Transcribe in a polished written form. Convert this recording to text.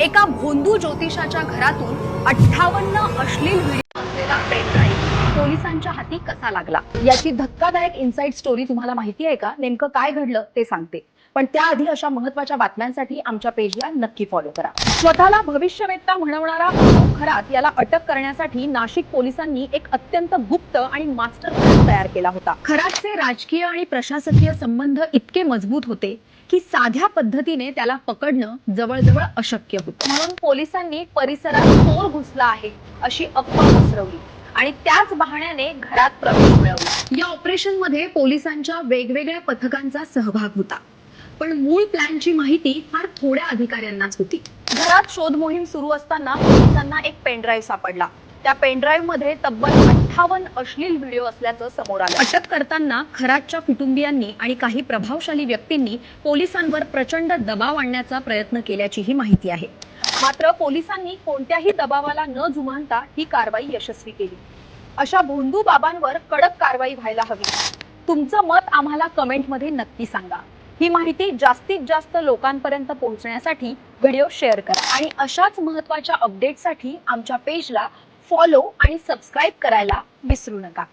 एका भोंदू ज्योतिषाच्या घरातून 58 अश्लील व्हिडिओ असलेला पेनड्राईव्ह पोलिसांच्या हाती कसा लागला, याची धक्कादायक इनसाइड स्टोरी तुम्हाला माहिती आहे का? नेमकं काय घडलं ते सांगते, पण त्याआधी अशा महत्त्वाच्या बातम्यांसाठी आमच्या पेजला नक्की फॉलो करा. स्वतःला भविष्यवेत्ता म्हणवणारा खरात याला अटक करण्यासाठी नाशिक पोलिसांनी एक अत्यंत गुप्त आणि मास्टर प्लॅन तयार केला होता. खरातचे राजकीय आणि प्रशासकीय संबंध इतके मजबूत होते की साध्या पद्धतीने त्याला पकडणं जवळजवळ अशक्य होतं. म्हणून पोलिसांनी परिसरात चोर घुसला आहे अशी अफवा पसरवली आणि त्याच बहाण्याने घरात प्रवेश मिळवला. या ऑपरेशन मध्ये पोलिसांच्या वेगवेगळ्या पथकांचा सहभाग होता, पण मूळ प्लॅनची माहिती फार थोड्या अधिकाऱ्यांनाच होती. घरात शोध मोहीम सुरू असताना पोलिसांना एक पेनड्राईव्ह सापडला. त्या पेनड्राईव्ह मध्ये तब्बल 58 अश्लील व्हिडिओ असल्याचं समोर आलं. अटक करताना खरातच्या कुटुंबियांनी आणि काही प्रभावशाली व्यक्तींनी पोलिसांवर प्रचंड दबाव आणण्याचा प्रयत्न केल्याचीही माहिती आहे. मात्र पोलिसांनी कोणत्याही दबावाला न जुमानता ही कारवाई यशस्वी केली. अशा भोंदू बाबांवर कडक कारवाई व्हायला हवी. तुमचं मत आम्हाला कमेंटमध्ये नक्की सांगा. ही माहिती जास्तीत जास्त लोकांपर्यंत पोहोचण्यासाठी व्हिडिओ शेअर करा आणि अशाच महत्त्वाच्या अपडेटसाठी आमच्या पेजला फॉलो आणि सबस्क्राईब करायला विसरू नका.